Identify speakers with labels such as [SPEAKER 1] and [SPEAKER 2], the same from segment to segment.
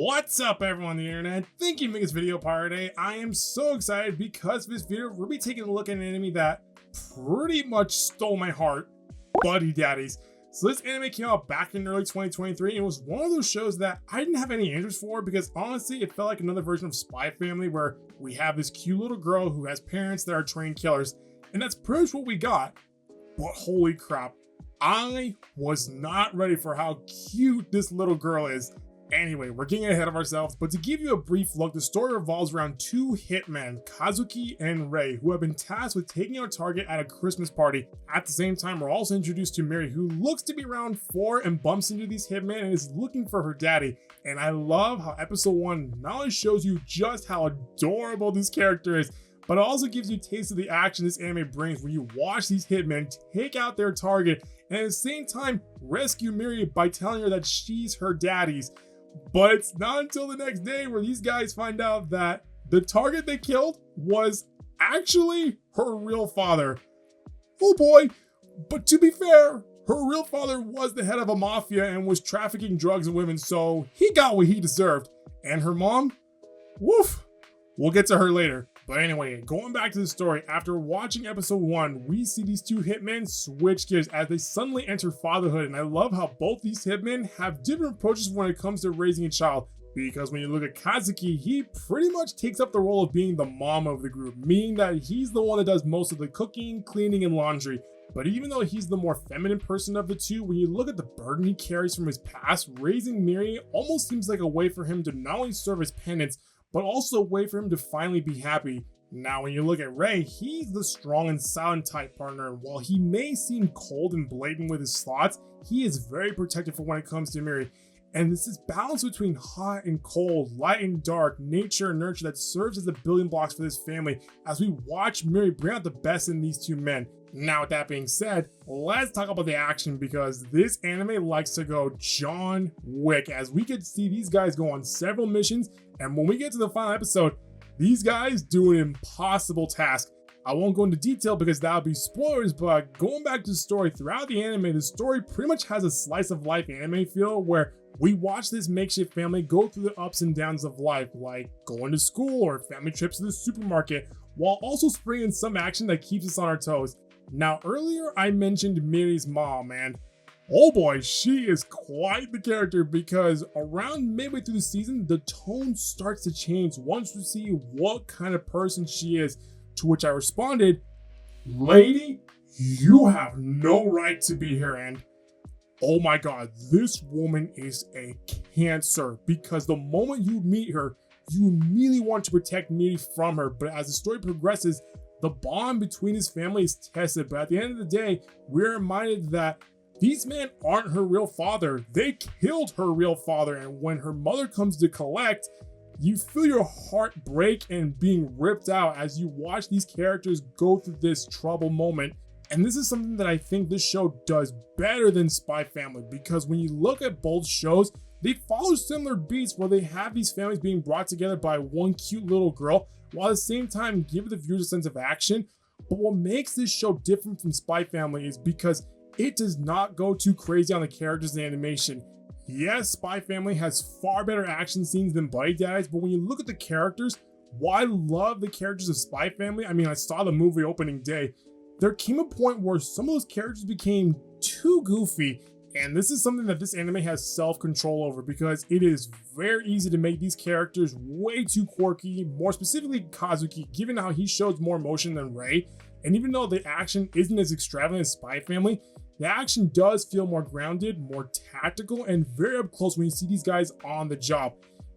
[SPEAKER 1] What's up everyone on the internet? Thank you for making this video part today. I am so excited because of this video. We'll be taking a look at an anime that pretty much stole my heart, Daddies. So this anime came out back in early 2023 and it was one of those shows that I didn't have any interest for because honestly it felt like another version of Spy Family where we have this cute little girl who has parents that are trained killers, and that's pretty much what we got. But holy crap, I was not ready for how cute this little girl is. Anyway, we're getting ahead of ourselves, but to give you a brief look, the story revolves around two hitmen, Kazuki and Rei, who have been tasked with taking out a target at a Christmas party. At the same time, we're also introduced to Miri, who looks to be around 4 and bumps into these hitmen and is looking for her daddy. And I love how episode 1 not only shows you just how adorable this character is, but it also gives you a taste of the action this anime brings when you watch these hitmen take out their target and at the same time rescue Miri by telling her that she's her daddy's. But it's not until the next day where these guys find out that the target they killed was actually her real father. Oh boy, but to be fair, her real father was the head of a mafia and was trafficking drugs and women, so he got what he deserved. And her mom? Woof, we'll get to her later. But anyway, going back to the story, after watching episode 1, we see these two hitmen switch gears as they suddenly enter fatherhood, and I love how both these hitmen have different approaches when it comes to raising a child. Because when you look at Kazuki, he pretty much takes up the role of being the mom of the group, meaning that he's the one that does most of the cooking, cleaning, and laundry. But even though he's the more feminine person of the two, when you look at the burden he carries from his past, raising Miri almost seems like a way for him to not only serve as penance, but also a way for him to finally be happy. Now, when you look at Rei, he's the strong and silent type partner, and while he may seem cold and blatant with his thoughts, he is very protective for when it comes to Miri. And it's this balance between hot and cold, light and dark, nature and nurture that serves as the building blocks for this family as we watch Miri bring out the best in these two men. Now, with that being said, let's talk about the action because this anime likes to go John Wick, as we could see these guys go on several missions, and when we get to the final episode, these guys do an impossible task. I won't go into detail because that would be spoilers, but going back to the story, throughout the anime, the story pretty much has a slice of life anime feel where we watch this makeshift family go through the ups and downs of life, like going to school or family trips to the supermarket, while also springing some action that keeps us on our toes. Now, earlier I mentioned Miri's mom, and oh boy, she is quite the character because around midway through the season, the tone starts to change once we see what kind of person she is, to which I responded, "Lady, you have no right to be here," and oh my god, this woman is a cancer because the moment you meet her, you immediately want to protect Miri from her, but as the story progresses, the bond between his family is tested, but at the end of the day, we're reminded that these men aren't her real father. They killed her real father, and when her mother comes to collect, you feel your heart break and being ripped out as you watch these characters go through this trouble moment. And this is something that I think this show does better than Spy Family, because when you look at both shows, they follow similar beats where they have these families being brought together by one cute little girl, while at the same time give the viewers a sense of action. But what makes this show different from Spy Family is because it does not go too crazy on the characters and animation. Yes, Spy Family has far better action scenes than Daddies, but when you look at the characters, while I love the characters of Spy Family, I mean, I saw the movie opening day, there came a point where some of those characters became too goofy, and this is something that this anime has self-control over because it is very easy to make these characters way too quirky, more specifically Kazuki, given how he shows more emotion than Rei. And even though the action isn't as extravagant as Spy Family, the action does feel more grounded, more tactical, and very up close when you see these guys on the job.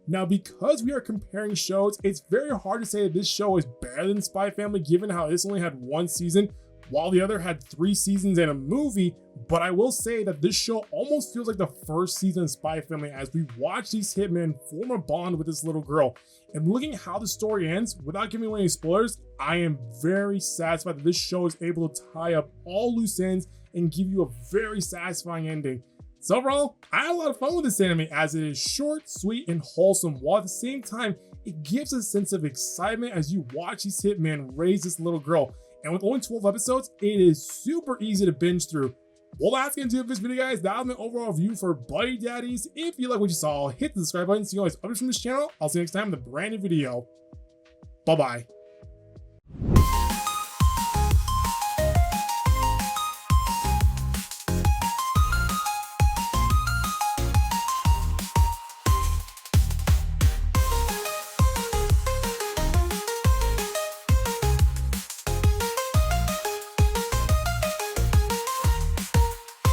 [SPEAKER 1] Now, because we are comparing shows, it's very hard to say that this show is better than Spy Family given how this only had 1 season, while the other had 3 seasons and a movie, but I will say that this show almost feels like the first season of Spy Family as we watch these hitmen form a bond with this little girl. And looking at how the story ends, without giving away any spoilers, I am very satisfied that this show is able to tie up all loose ends and give you a very satisfying ending. So overall, I had a lot of fun with this anime as it is short, sweet, and wholesome, while at the same time, it gives a sense of excitement as you watch these hitmen raise this little girl. And with only 12 episodes, it is super easy to binge through. Well, that's gonna do it for this video, guys. That was my overall view for Buddy Daddies. If you like what you saw, hit the subscribe button so you always updates from this channel. I'll see you next time with a brand new video. Bye-bye.